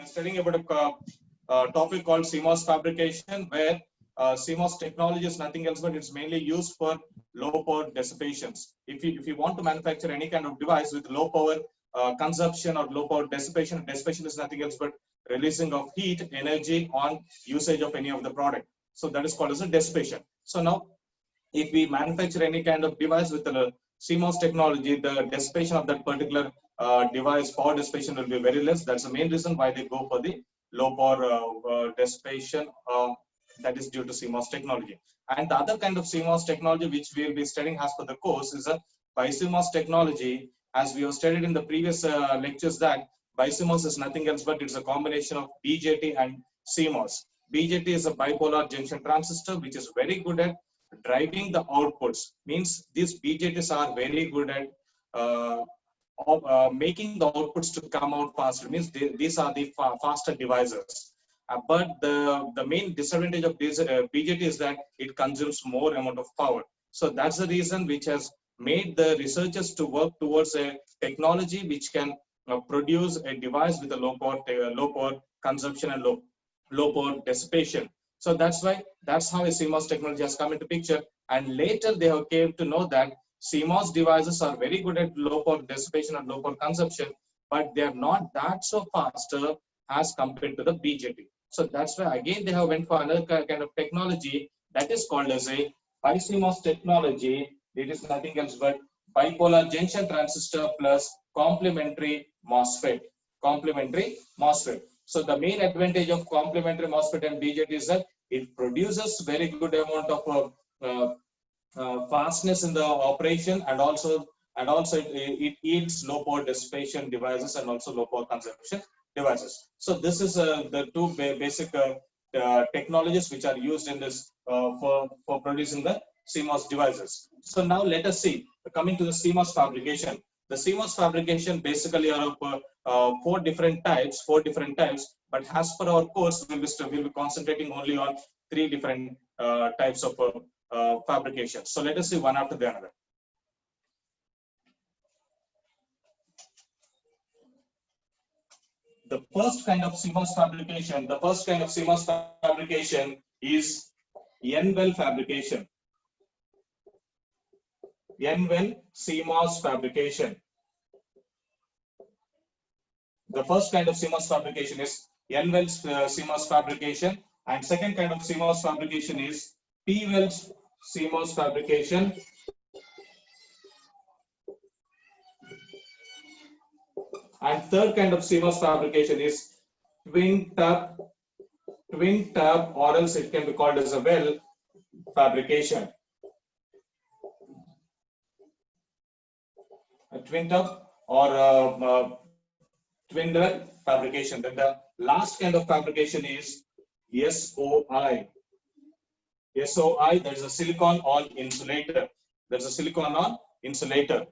studying about a topic called CMOS fabrication, where CMOS technology is nothing else but it's mainly used for low power dissipations. If you want to manufacture any kind of device with low power consumption or low power dissipation, dissipation is nothing else but releasing of heat, energy on usage of any of the product. So that is called as a dissipation. So now, if we manufacture any kind of device with a CMOS technology, the dissipation of that particular device, power dissipation will be very less. That's the main reason why they go for the low power dissipation. That is due to CMOS technology. And the other kind of CMOS technology which we will be studying as per the course is a BiCMOS technology. As we have studied in the previous lectures, that BiCMOS is nothing else but it's a combination of BJT and CMOS. BJT is a bipolar junction transistor which is very good at driving the outputs. Means these BJTs are very good at making the outputs to come out faster. Means these are the faster devices. But the main disadvantage of this BJT is that it consumes more amount of power. So that's the reason which has made the researchers to work towards a technology which can produce a device with a low power consumption and low power dissipation. So that's how a CMOS technology has come into picture. And later they have came to know that CMOS devices are very good at low power dissipation and low power consumption, but they are not that so faster as compared to the BJT. So that's why again they have went for another kind of technology that is called as a BiCMOS technology. It is nothing else but bipolar junction transistor plus complementary MOSFET. Complementary MOSFET. So the main advantage of complementary MOSFET and BJT is that it produces very good amount of fastness in the operation, and also it yields low power dissipation devices and also low power consumption devices. So this is the two basic technologies which are used in this for producing the CMOS devices. So now let us see, coming to the CMOS fabrication. The CMOS fabrication basically are of four different types, but as per our course, we'll be concentrating only on three different types of fabrication. So let us see one after the other. The first kind of CMOS fabrication, is N-well fabrication. N-well CMOS fabrication. The first kind of CMOS fabrication is N-well CMOS fabrication, and second kind of CMOS fabrication is P-well CMOS fabrication. And third kind of CMOS fabrication is twin tub, or else it can be called as a well fabrication. A twin tub or twin well fabrication. Then the last kind of fabrication is SOI. SOI, there is a silicon on insulator. There is a silicon on insulator.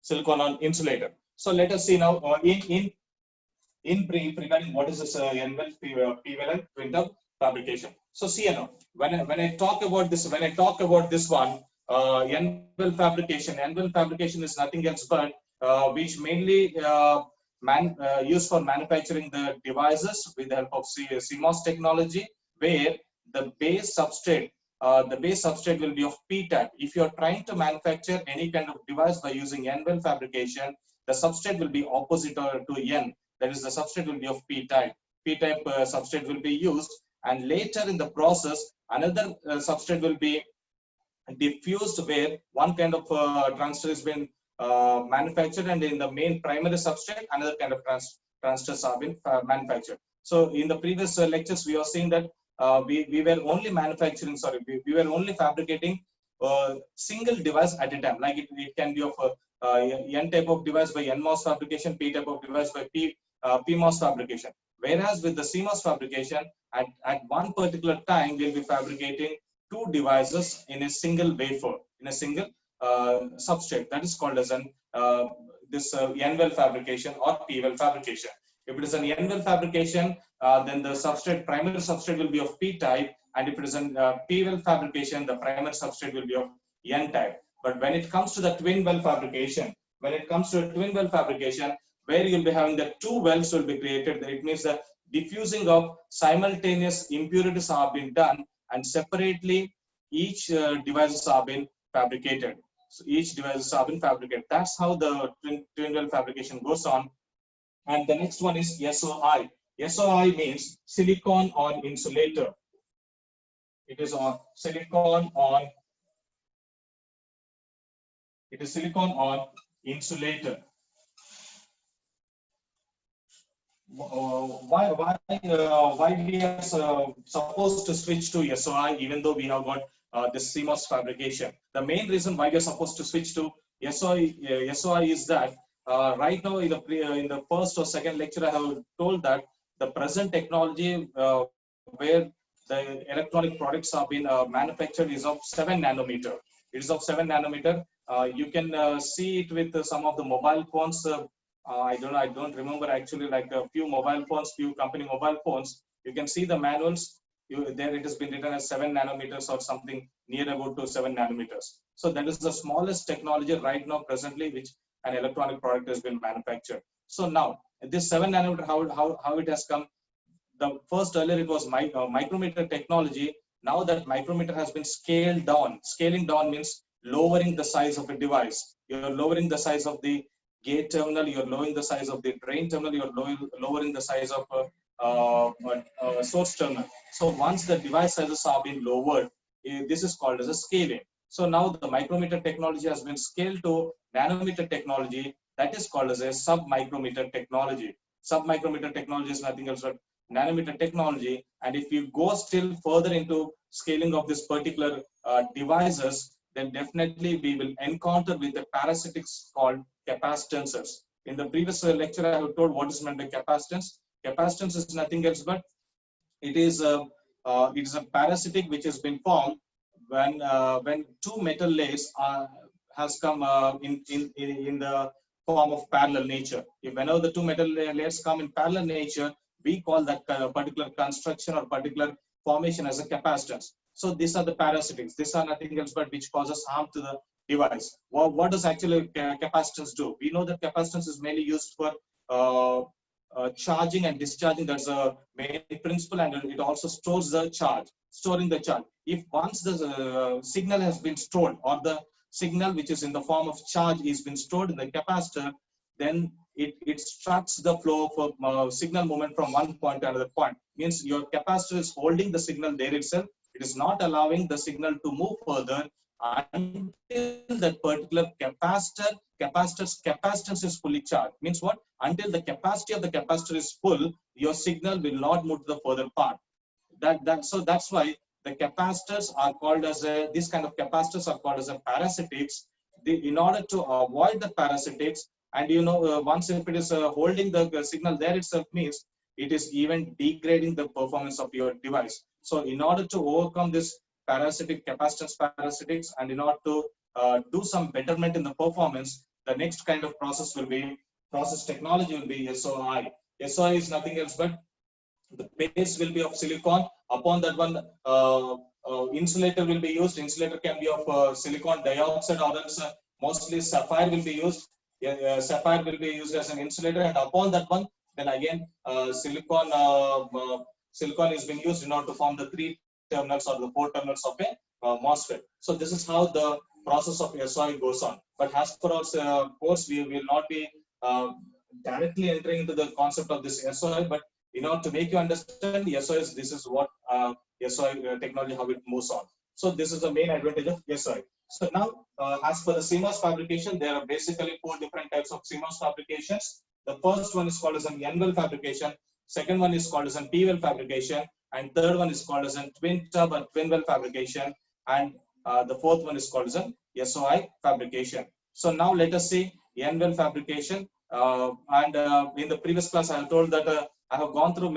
Silicon on insulator. So let us see now in brief regarding what is this N-well, P-well and twin tub fabrication. So see now, when I talk about this one, N-well fabrication is nothing else but which mainly used for manufacturing the devices with the help of CMOS technology, where the base substrate will be of P-type. If you are trying to manufacture any kind of device by using N-well fabrication, the substrate will be opposite to N. That is, the substrate will be of P-type. P-type substrate will be used, and later in the process, another substrate will be diffused, where one kind of transistor has been manufactured, and in the main primary substrate, another kind of transistors have been manufactured. So in the previous lectures, we are seeing that we were only manufacturing, we were only fabricating single device at a time. Like it can be of N type of device by NMOS fabrication, P type of device by PMOS fabrication. Whereas with the CMOS fabrication, at one particular time, we'll be fabricating two devices in a single wafer, in a single substrate. That is called as an N-well fabrication or P-well fabrication. If it is an N-well fabrication, then the primary substrate will be of P-type, and if it is an P-well fabrication, the primary substrate will be of N-type. But when it comes to the twin well fabrication, where you'll be having the two wells will be created. It means the diffusing of simultaneous impurities have been done, and separately each devices have been fabricated. So each devices have been fabricated. That's how the twin well fabrication goes on. And the next one is SOI. SOI means silicon on insulator. It is on silicon on. It is silicon on insulator. Why we are supposed to switch to SOI even though we have got this CMOS fabrication? The main reason why we are supposed to switch to SOI is that right now in the first or second lecture I have told that the present technology where the electronic products have been manufactured is of 7 nanometer. It is of 7 nanometer. You can see it with some of the mobile phones. I don't remember actually, like a few mobile phones, few company mobile phones. You can see the manuals. There it has been written as 7 nanometers or something near about to 7 nanometers. So that is the smallest technology right now presently which an electronic product has been manufactured. So now this 7 nanometer, how it has come. The first earlier it was micrometer technology. Now that micrometer has been scaled down. Scaling down means lowering the size of a device. You're lowering the size of the gate terminal, you're lowering the size of the drain terminal, you're lowering the size of source terminal. So once the device sizes have been lowered, this is called as a scaling. So now the micrometer technology has been scaled to nanometer technology. That is called as a sub-micrometer technology. Sub-micrometer technology is nothing else but nanometer technology. And if you go still further into scaling of this particular devices, then definitely we will encounter with the parasitics called capacitances. In the previous lecture, I have told what is meant by capacitance. Capacitance is nothing else but it is a parasitic which has been formed when two metal layers has come in the form of parallel nature. If whenever the two metal layers come in parallel nature, we call that particular construction or particular formation as a capacitance. So these are the parasitics. These are nothing else but which causes harm to the device. Well, what does actually capacitance do? We know that capacitance is mainly used for charging and discharging. That's a main principle, and it also stores the charge, storing the charge. If once the signal has been stored, or the signal which is in the form of charge is been stored in the capacitor, then it obstructs the flow of signal movement from one point to another point. Means your capacitor is holding the signal there itself. It is not allowing the signal to move further until that particular capacitor's capacitance is fully charged. Means what? Until the capacity of the capacitor is full, your signal will not move to the further part. So that's why the capacitors are called as this kind of capacitors are called as a parasitics. In order to avoid the parasitics, and once if it is holding the signal there itself, means it is even degrading the performance of your device. So in order to overcome this parasitic capacitance parasitics, and in order to do some betterment in the performance, the next kind of process technology will be SOI. SOI is nothing else but the base will be of silicon. Upon that one, insulator will be used. Insulator can be of silicon dioxide, or else mostly sapphire will be used. Sapphire will be used as an insulator, and upon that one, then again silicon is being used in order to form the 3 terminals or the 4 terminals of a MOSFET. So this is how the process of SOI goes on. But as per our course, we will not be directly entering into the concept of this SOI, but in order to make you understand SOI, this is what SOI technology, how it moves on. So this is the main advantage of SOI. So now, as per the CMOS fabrication, there are basically 4 different types of CMOS fabrications. The first one is called as an N-well fabrication. Second one is called as an P-well fabrication, and third one is called as an twin tub or twin well fabrication, and the fourth one is called as an SOI fabrication. So now let us see N-well fabrication. In the previous class, I have told that I have gone through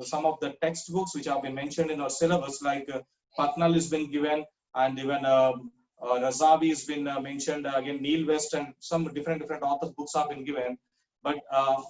some of the textbooks which have been mentioned in our syllabus, like Patnal has been given, and even Razavi has been mentioned, again Neil West, and some different authors' books have been given. But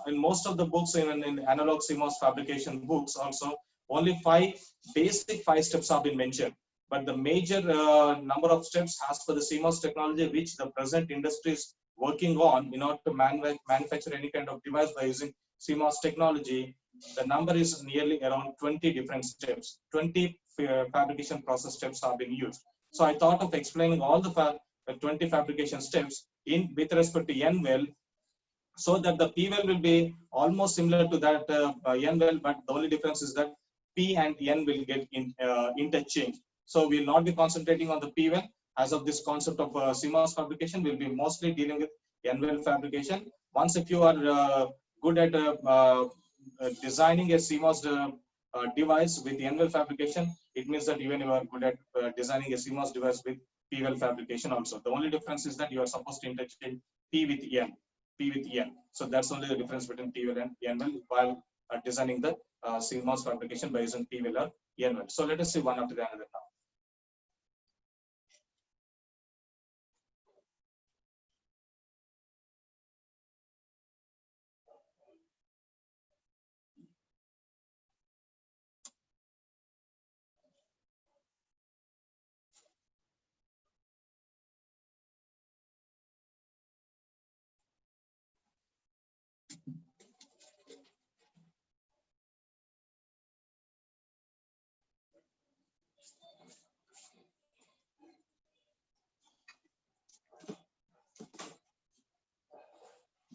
in most of the books, even in analog CMOS fabrication books also, only 5 basic 5 steps have been mentioned. But the major number of steps as per the CMOS technology, which the present industry is working on in order to manufacture any kind of device by using CMOS technology, the number is nearly around 20 different steps. 20 fabrication process steps are being used. So I thought of explaining all the 20 fabrication steps in with respect to N well, so that the P well will be almost similar to that N well, but the only difference is that P and N will get interchanged. So we will not be concentrating on the P well. As of this concept of CMOS fabrication, we'll be mostly dealing with N well fabrication. Once if you are good at designing a CMOS device with N well fabrication, it means that even you are good at designing a CMOS device with P well fabrication also. The only difference is that you are supposed to interchange P with N. P with N. So that's only the difference between P well and N well while designing the CMOS fabrication by using P well or N well. So let us see one after the other now.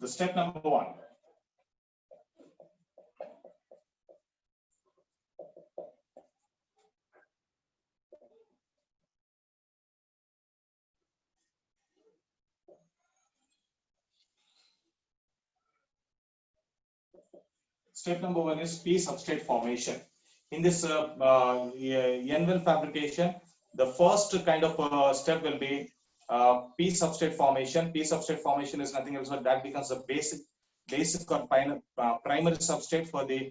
The step number 1. Step number 1 is P substrate formation. In this N well fabrication, the first kind of step will be P substrate formation. P substrate formation is nothing else but that becomes the basic or primary substrate for the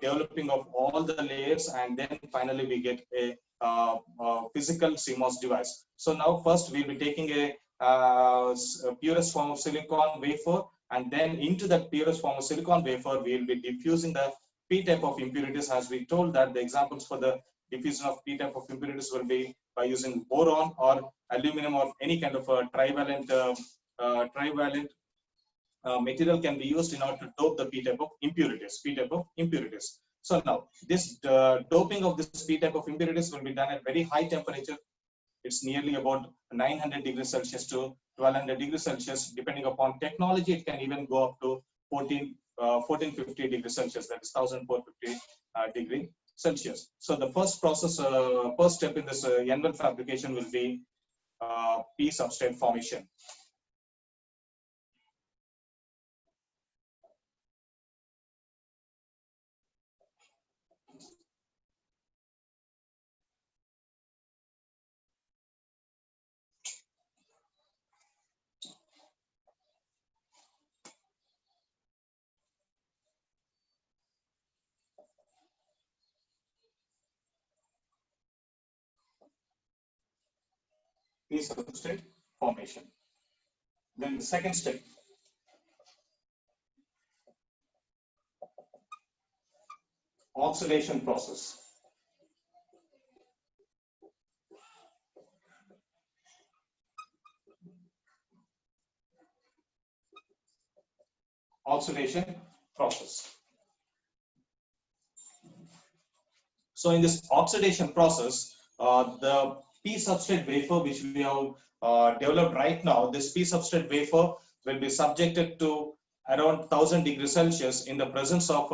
developing of all the layers, and then finally we get a physical CMOS device. So now first we'll be taking a purest form of silicon wafer, and then into that purest form of silicon wafer we'll be diffusing the P type of impurities. As we told that the examples for the diffusion of P type of impurities will be by using boron or aluminum or any kind of a trivalent material can be used in order to dope the P type of impurities. So now this doping of this P type of impurities will be done at very high temperature. It's nearly about 900 degrees Celsius to 1200 degrees Celsius. Depending upon technology, it can even go up to 1450 degrees Celsius, that is 1450 degree Celsius. So the first process, first step in this N well fabrication will be P substrate formation. P substrate formation. Then the second step, oxidation process. Oxidation process. So in this oxidation process, the P substrate wafer which we have developed right now, this P substrate wafer will be subjected to around 1000 degrees Celsius in the presence of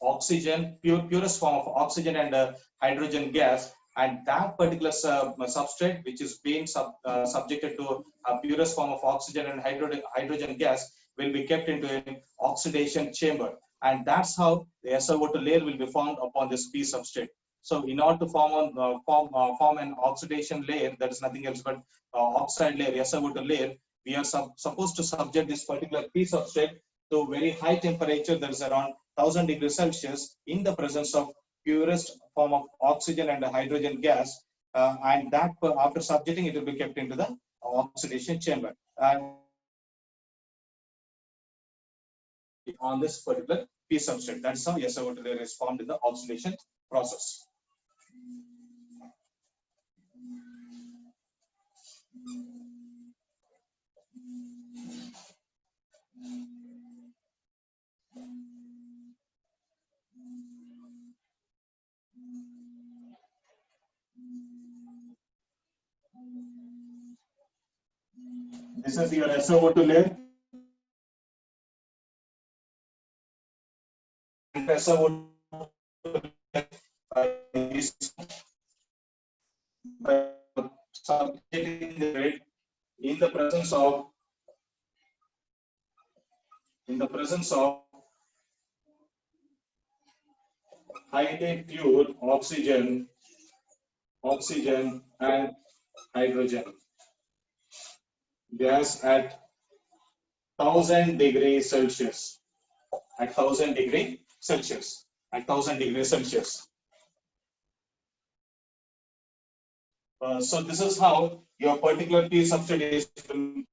oxygen, purest form of oxygen and hydrogen gas. And that particular substrate which is being subjected to a purest form of oxygen and hydrogen gas will be kept into an oxidation chamber. And that's how the SiO2 layer will be formed upon this P substrate. So in order to form an oxidation layer, that is nothing else but oxide layer, SiO2 layer, we are supposed to subject this particular P substrate to very high temperature, that is around 1000 degrees Celsius, in the presence of purest form of oxygen and hydrogen gas, and that after subjecting it will be kept into the oxidation chamber. On this particular P substrate, that's how SiO2 layer is formed in the oxidation process. This is your SiO2 layer. And SiO2 is by subjecting the grid in the presence of highly pure oxygen and hydrogen gas at 1000 degrees Celsius. At 1000 degrees Celsius. At 1000 degrees Celsius. So this is how your particular P substrate is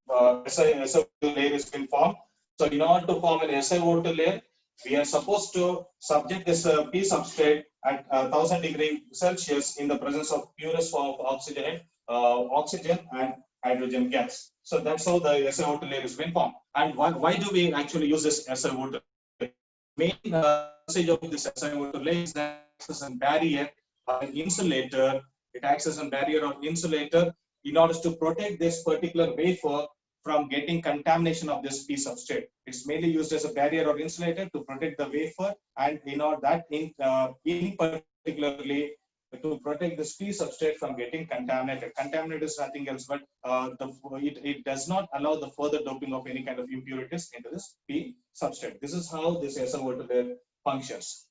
SiO2 layer is been formed. So in order to form an SiO2 layer, we are supposed to subject this P substrate at 1000 degrees Celsius in the presence of purest form of oxygen and hydrogen gas. So that's how the SiO2 layer is been formed. And why do we actually use this SiO2? Main message of this SiO2 layer is that it's a barrier, an insulator. It acts as a barrier or insulator in order to protect this particular wafer from getting contamination of this P substrate. It's mainly used as a barrier or insulator to protect the wafer, and in order that in particularly to protect this P substrate from getting contaminated. Contaminated is nothing else but it does not allow the further doping of any kind of impurities into this P substrate. This is how this SiO2 layer functions.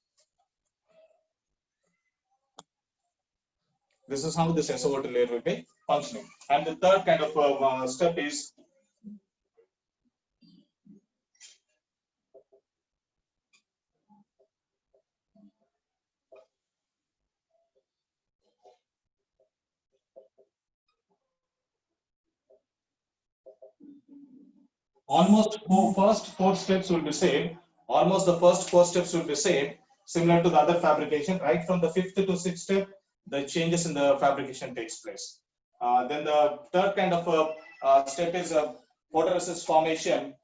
This is how this SiO2 layer will be functioning. And the third kind of step is almost first four steps will be same. Almost the first four steps will be same, similar to the other fabrication. Right from the fifth to sixth step, the changes in the fabrication takes place. Then the third kind of step is photoresist formation.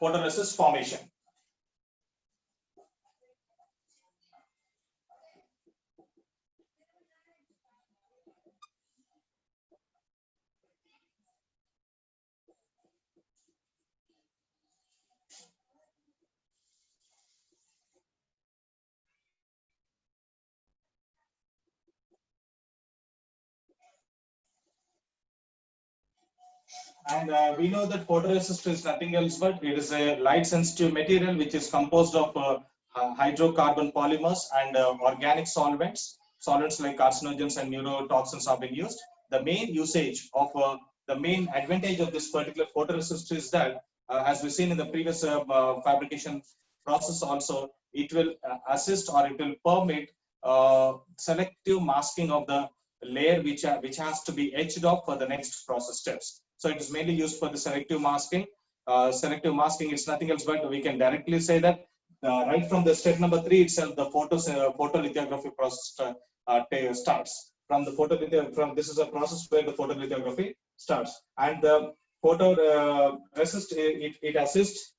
Photoresist formation. And we know that photoresist is nothing else but it is a light sensitive material which is composed of hydrocarbon polymers and organic solvents. Solvents like carcinogens and neurotoxins are being used. The main usage of the main advantage of this particular photoresist is that, as we've seen in the previous fabrication process also, it will assist or it will permit selective masking of the layer which has to be etched off for the next process steps. So it is mainly used for the selective masking. Selective masking is nothing else but we can directly say that right from the step number 3 itself, the photolithography process starts. From the photolithography, this is a process where the photolithography starts, and the photoresist it assists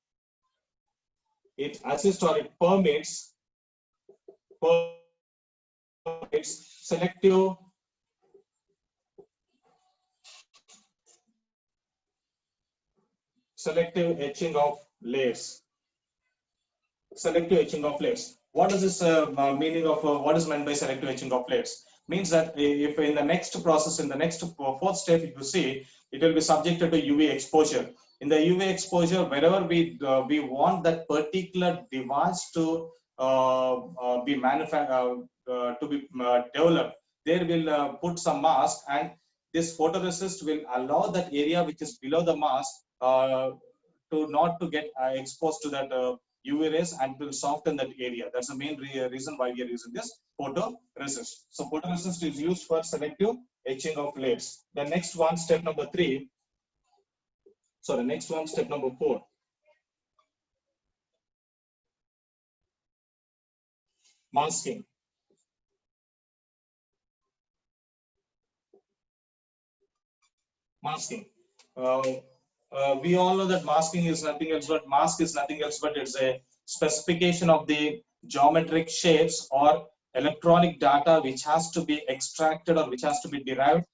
or it permits selective etching of layers. Selective etching of layers. What is this meaning of what is meant by selective etching of layers? Means that if in the next process, in the next fourth step, if you see, it will be subjected to UV exposure. In the UV exposure, wherever we want that particular device to be manufactured, to be developed, there will put some mask, and this photoresist will allow that area which is below the mask to not to get exposed to that UV rays, and will soften that area. That's the main reason why we are using this photoresist. So photoresist is used for selective etching of layers. The next one, step number 3. So the next one, step number 4. Masking. Masking. We all know that masking is nothing else but it's a specification of the geometric shapes or electronic data which has to be extracted or which has to be derived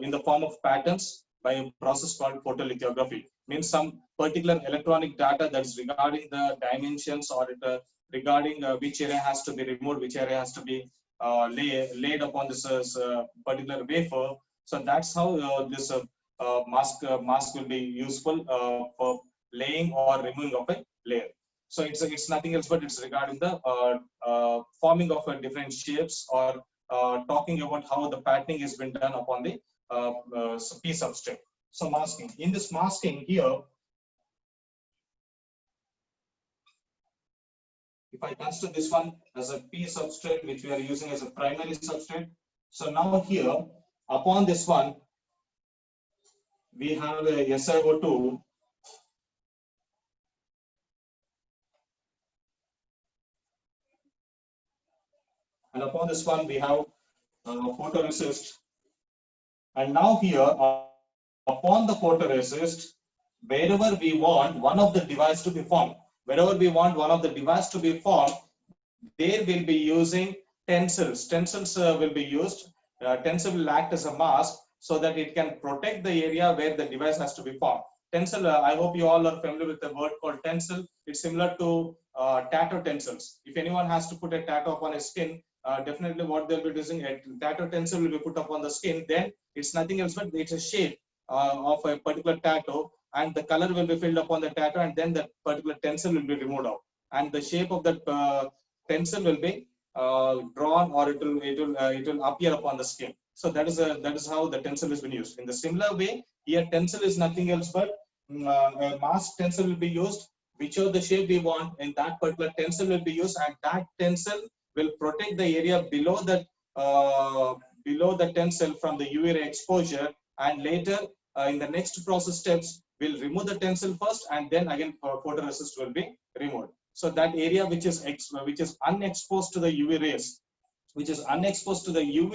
in the form of patterns by a process called photolithography. Means some particular electronic data that's regarding the dimensions or regarding which area has to be removed, which area has to be laid upon this particular wafer. So that's how this mask will be useful for laying or removing of a layer. So it's nothing else but it's regarding the forming of different shapes or talking about how the patterning has been done upon the P substrate. So masking. In this masking here, if I consider this one as a P substrate, which we are using as a primary substrate. So now here, upon this one, we have a SiO2. And upon this one, we have photoresist. And now here, upon the photoresist, wherever we want one of the device to be formed, there will be using tensils. Tensils will be used. Tensile will act as a mask so that it can protect the area where the device has to be formed. Tensile, I hope you all are familiar with the word called tensile. It's similar to tattoo tensils. If anyone has to put a tattoo upon his skin, definitely what they'll be using, a tattoo tensile will be put upon the skin. Then it's nothing else but it's a shape of a particular tattoo, and the color will be filled upon the tattoo, and then the particular tensile will be removed out, and the shape of that tensile will be drawn, or it will appear upon the skin. So that is how the tensile has been used. In the similar way, here tensile is nothing else but a mask tensile will be used. Whichever the shape we want, in that particular tensile will be used, and that tensile will protect the area below the tensile from the UV ray exposure. And later, in the next process steps, we'll remove the tensile first, and then again photoresist will be removed. So that area which is unexposed to the UV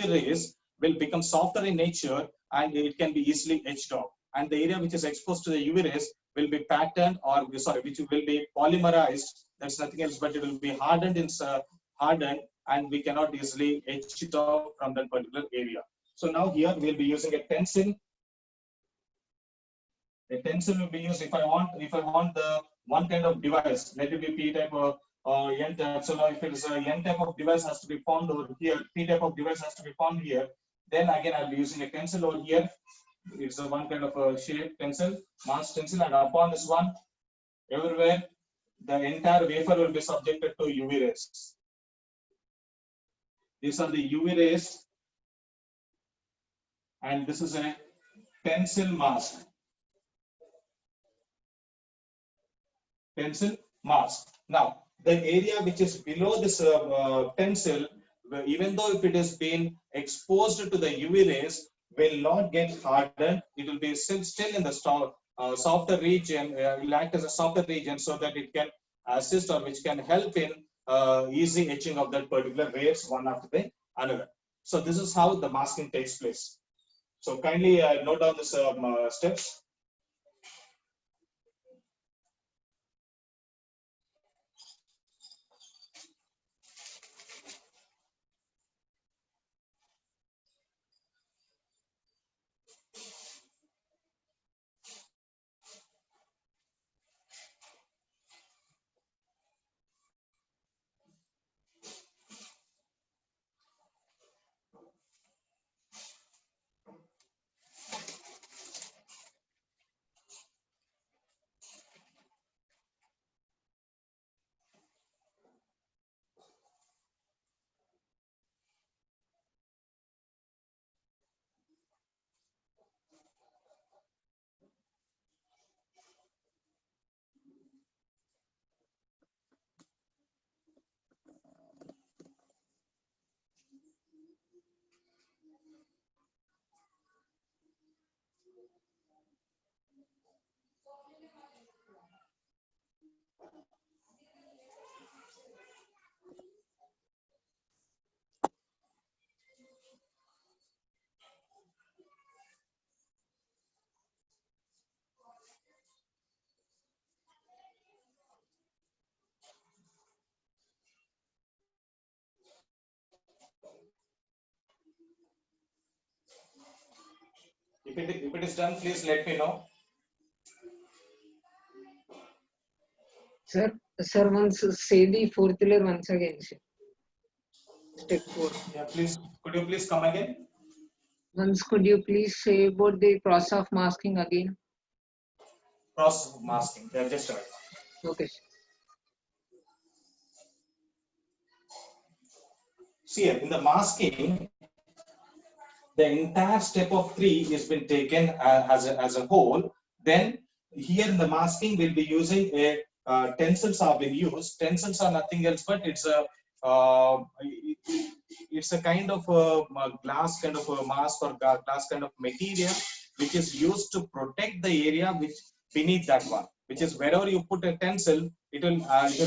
rays, will become softer in nature, and it can be easily etched off. And the area which is exposed to the UV rays will be patterned, or which will be polymerized. That's nothing else but it will be hardened, and we cannot easily etch it off from that particular area. So now here we'll be using a tensile. A tensile will be used if I want the one kind of device, let it be P type or N type. So now if it is a N type of device has to be formed over here, P type of device has to be formed here, then again I'll be using a tensile over here. It's a one kind of a shape tensile, mass tensile, and upon this one, everywhere the entire wafer will be subjected to UV rays. These are the UV rays, and this is a tensile mask. Tensile mask. Now, the area which is below this tensile, even though if it has been exposed to the UV rays, will not get hardened. It will be still in the softer region. Will act as a softer region so that it can assist, or which can help in easy etching of that particular rays one after the another. So this is how the masking takes place. So kindly note down these steps. If it is done, please let me know. Sir, sir, once say the fourth layer once again, sir. Step 4. Yeah, please. Could you please come again? Once could you please say about the process of masking again? Cross masking. Yeah, just a minute. Okay, sir. See here, in the masking, the entire step of 3 has been taken as a whole. Then here in the masking, we'll be using a tensils have been used. Tensils are nothing else but it's a kind of a glass kind of a mask or glass kind of material which is used to protect the area which beneath that one. Which is wherever you put a tensile, it will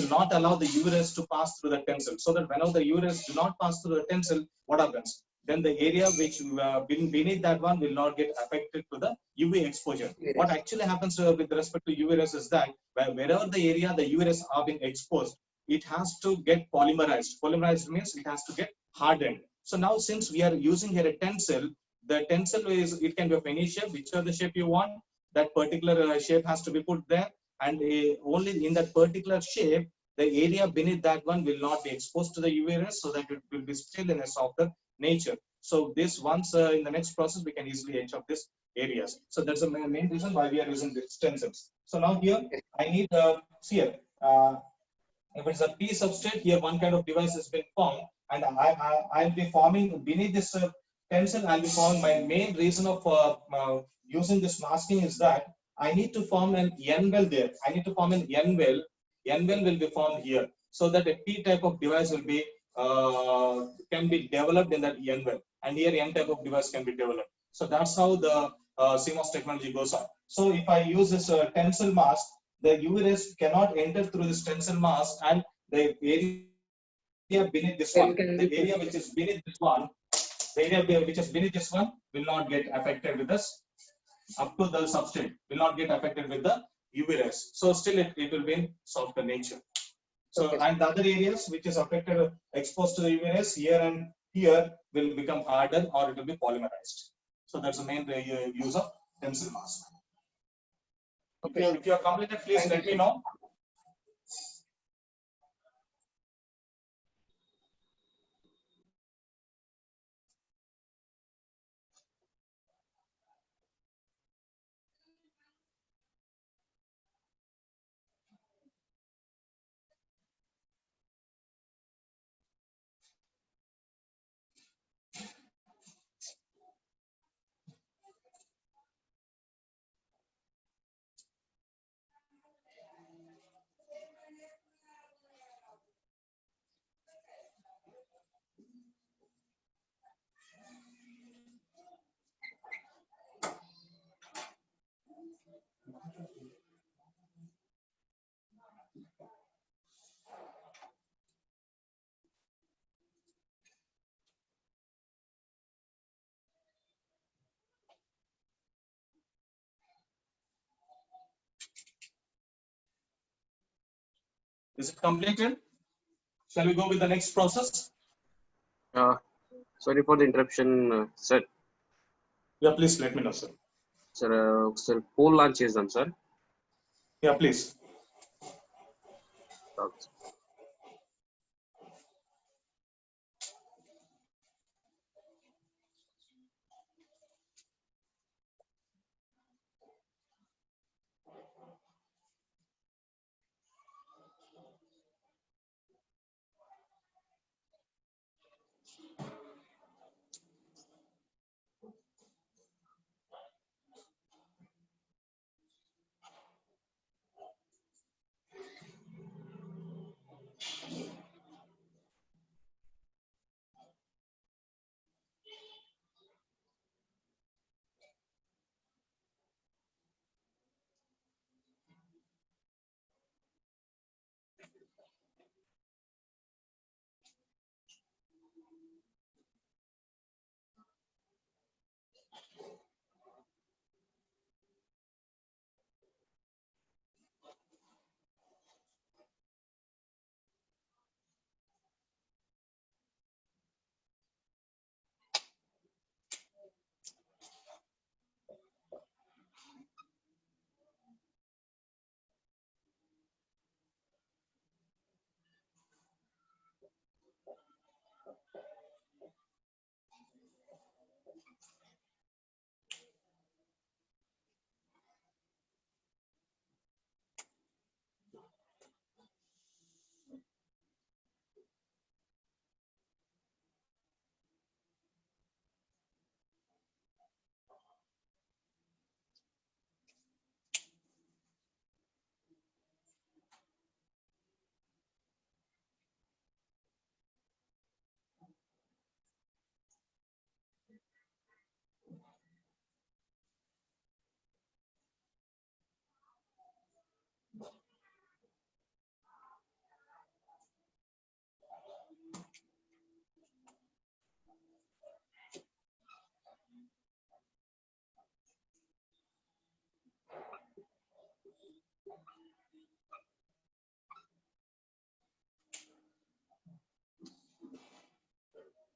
not allow the UV rays to pass through the tensile. So that whenever the UV rays do not pass through the tensile, what happens? Then the area which beneath that one will not get affected to the UV exposure. Yes. What actually happens with respect to UV rays is that wherever the area the UV rays are being exposed, it has to get polymerized. Polymerized means it has to get hardened. So now since we are using here a tensile, the tensile it can be of any shape, whichever the shape you want, that particular shape has to be put there, and only in that particular shape, the area beneath that one will not be exposed to the UV rays, so that it will be still in a softer nature. So this once in the next process, we can easily etch up these areas. So that's the main reason why we are using the stencils. So now here, I need, see here, if it's a P substrate, here one kind of device has been formed, and I'll be forming beneath this tensile, I'll be forming my main reason of using this masking is that I need to form an N well there. I need to form an N well. N well will be formed here, so that a P type of device will be can be developed in that N well, and here N type of device can be developed. So that's how the CMOS technology goes on. So if I use this tensile mask, the UV rays cannot enter through this tensile mask, and the area beneath this Well, one, can the be area put which is beneath this one, the area which is beneath this one will not get affected with this up to the substrate, will not get affected with the UV rays. So still it will be in softer nature. So okay. and the other areas which is affected, exposed to the UV rays here and here will become hardened or it will be polymerized. So that's the main use of tensile mask. Okay. If you are completed, please Thank let you, me sir. know. Is it completed? Shall we go with the next process? Uh, Sorry for the interruption, sir. Yeah, please let me know, sir. Sir, poll launch చేద్దాం sir. Yeah, please.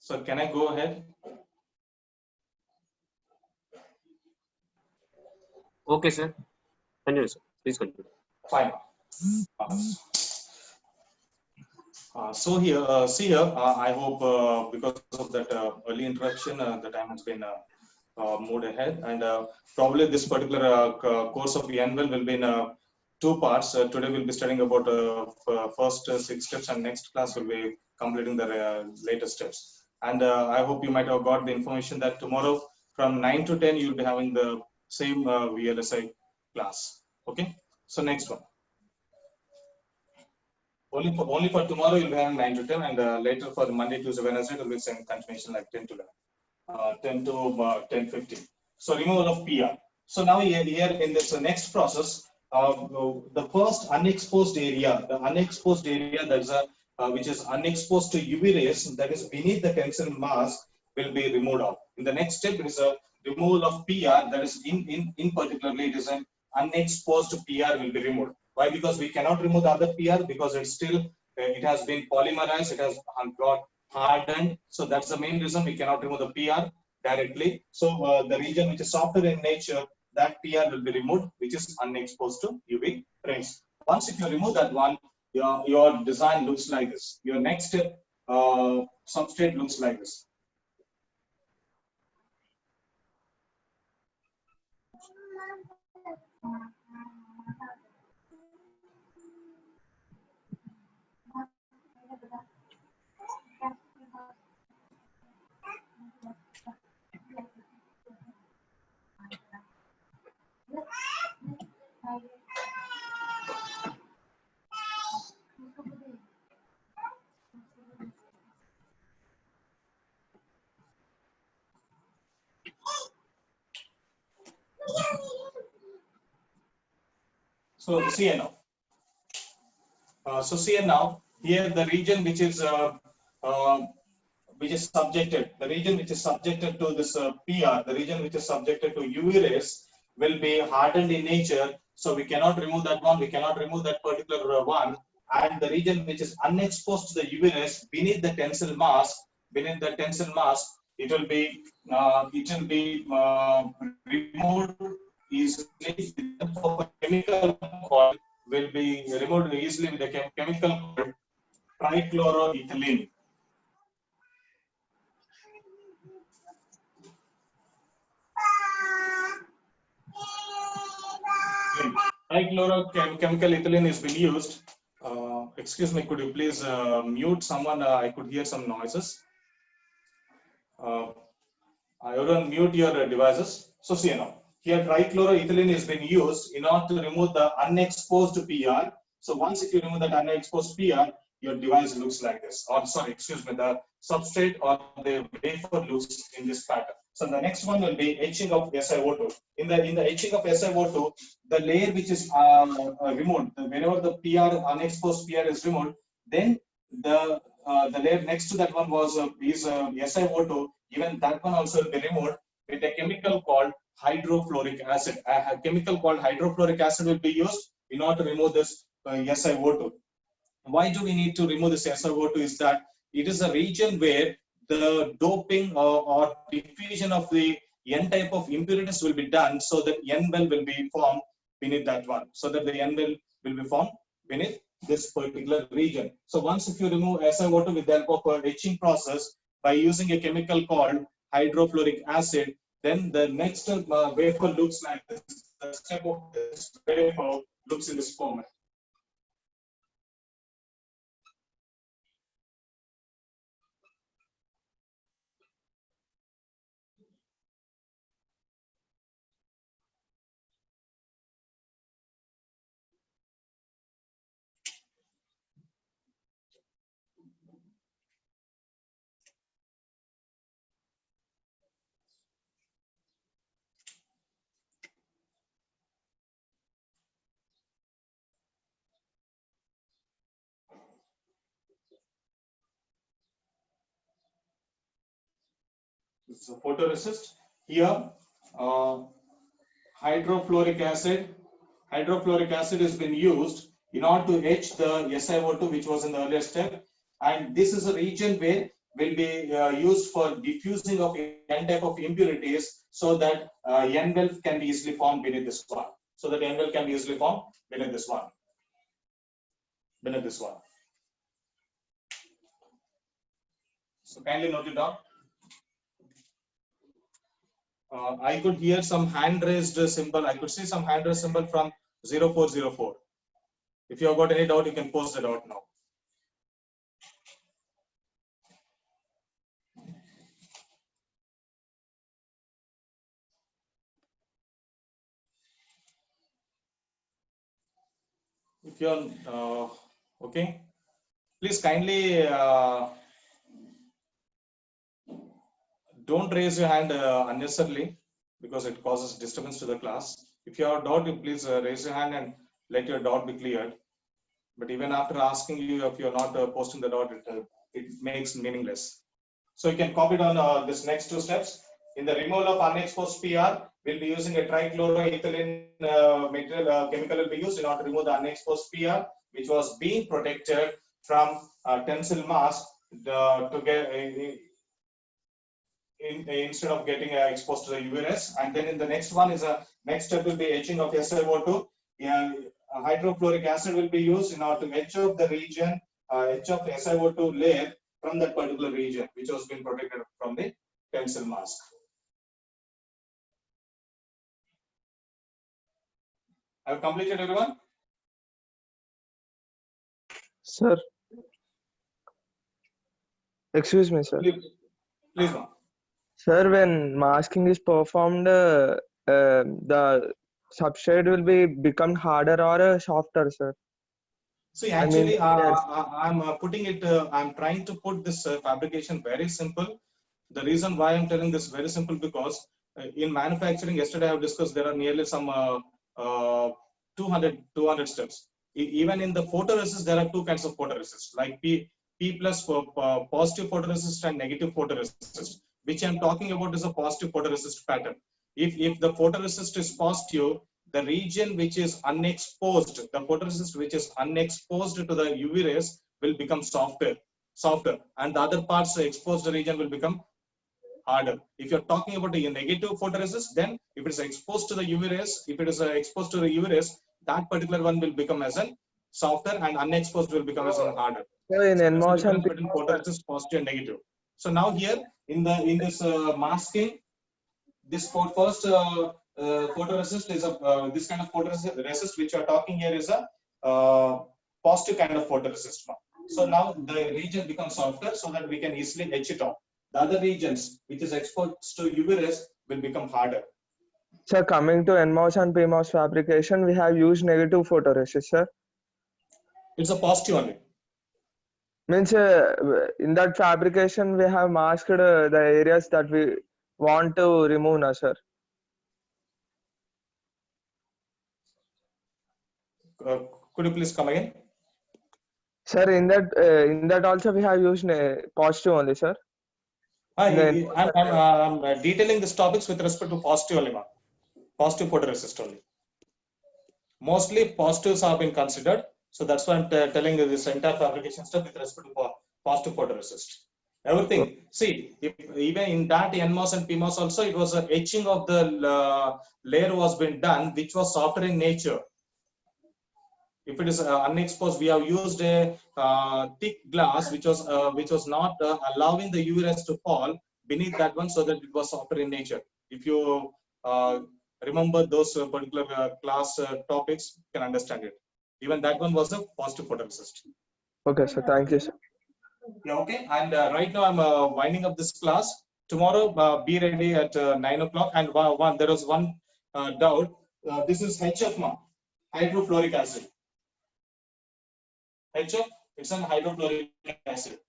So can I go ahead? Okay, sir. Continue, sir. Please continue. Fine. So here, see here, I hope because of that early introduction, the time has been moved ahead, and probably this particular course of NWell will be in two parts. Today we'll be studying about first 6 steps, and next class will be completing the later steps. And I hope you might have got the information that tomorrow from 9 to 10 you'll be having the same VLSI class. Okay. So next one. Only for tomorrow you'll be having 9 to 10, and later for the Monday, Tuesday, Wednesday it will be same continuation like 10 to 11, 10 to 10:15. So removal of PR. So now here in this next process, the first unexposed area, that is which is unexposed to UV rays, that is beneath the tensile mask, will be removed out. In the next step, it is a removal of PR, that is in particularly it is an unexposed PR will be removed. Why? Because we cannot remove the other PR because it's still it has been polymerized, it has got hardened. So that's the main reason we cannot remove the PR directly. So the region which is softer in nature, that PR will be removed, which is unexposed to UV rays. Once if you remove that one, your design looks like this. Your next step substrate looks like this. So see here now. So see here now. Here the region which is subjected, the region which is subjected to this PR, the region which is subjected to UV rays will be hardened in nature. So we cannot remove that one. We cannot remove that particular one. And the region which is unexposed to the UV rays beneath the tensile mask, it will be removed easily. Chemical called will be removed easily with a chemical called trichloroethylene. Trichlorochemical ethylene is being used. Excuse me, could you please mute someone? I could hear some noises. Everyone mute your devices. So see now, here trichloroethylene is being used in order to remove the unexposed PR. So once if you remove that unexposed PR, your device looks like this. Or sorry, excuse me, the substrate or the wafer looks in this pattern. So the next one will be etching of SiO2. In the etching of SiO2, the layer which is removed, whenever the PR unexposed PR is removed, then the layer next to that one was is SiO2. Even that one also will be removed with a chemical called hydrofluoric acid. A chemical called hydrofluoric acid will be used in order to remove this SiO2. Why do we need to remove this SiO2? Is that it is a region where the doping or diffusion of the N type of impurities will be done, so that N well will be formed beneath that one. So that the N well will be formed beneath this particular region. So once if you remove SiO2 with the help of etching process by using a chemical called hydrofluoric acid, then the next wafer looks like this. The step of this wafer looks in this format. It's a photoresist. Here, hydrofluoric acid has been used in order to etch the SiO2 which was in the earlier step. And this is a region where will be used for diffusing of N type of impurities, so that N-well can be easily formed beneath this one. So that N-well can be easily formed beneath this one. Beneath this one. So kindly note it down. I could hear some hand raised symbol. I could see some hand raised symbol from 0404. If you have got any doubt, you can post it out now. If you're okay, please kindly don't raise your hand unnecessarily, because it causes disturbance to the class. If you have a doubt, you please raise your hand and let your doubt be cleared. But even after asking you, if you're not posting the doubt, it makes meaningless. So you can copy down this next two steps. In the removal of unexposed PR, we'll be using a trichloroethylene material chemical will be used in order to remove the unexposed PR, which was being protected from tensile mask to get instead of getting exposed to the UV rays. And then in the next one is next step will be etching of SiO2. Hydrofluoric acid will be used in order to etch up the region, etch up the SiO2 layer from that particular region, which was being protected from the tensile mask. Have completed, everyone? Sir. Excuse me, sir. Please, ma'am. Sir, when masking is performed, the substrate will be become harder or softer, sir. See, actually, yes. I'm putting it. I'm trying to put this fabrication very simple. The reason why I'm telling this very simple, because in manufacturing, yesterday I've discussed, there are nearly some 200 steps. Even in the photoresist, there are two kinds of photoresist, like P plus for positive photoresist and negative photoresist. Which I'm talking about is a positive photoresist pattern. If the photoresist is positive, the region which is unexposed, the photoresist which is unexposed to the UV rays will become softer, and the other parts, the exposed region will become harder. If you're talking about a negative photoresist, then if it is exposed to the UV rays, if it is exposed to the UV rays, that particular one will become as a softer, and unexposed will become as a harder. So in NMOS and between photoresist positive and negative. So now here in this masking, this first photoresist is a this kind of photoresist which you are talking here is a positive kind of photoresist. So now the region becomes softer, so that we can easily etch it off. The other regions which is exposed to UV rays will become harder. Sir, coming to NMOS and PMOS fabrication, we have used negative photoresist, sir. It's a positive only. Means in that fabrication we have masked the areas that we want to remove, na, sir. Could you please come again? Sir, in that also we have used positive only, sir. I'm detailing these topics with respect to positive only, positive photoresist only. Mostly positives have been considered, so that's why I'm telling you this entire fabrication stuff with respect to positive photoresist. Everything. See, even in that NMOS and PMOS also, it was an etching of the layer was been done, which was softer in nature. If it is unexposed, we have used a thick glass, which was not allowing the UV rays to fall beneath that one, so that it was softer in nature. If you remember those particular class topics, you can understand it. Even that one was a positive photoresist. Okay, sir. Thank you, sir. Yeah, okay. And right now I'm winding up this class. Tomorrow, be ready at 9 o'clock. And there was one doubt. This is HF, hydrofluoric acid. HF, it's an hydrofluoric acid.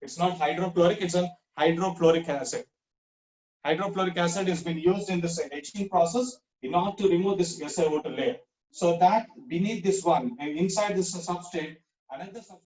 It's not hydrochloric, it's an hydrofluoric acid. Hydrofluoric acid has been used in this etching process in order to remove this SiO2 layer. So that beneath this one, inside this substrate, another substrate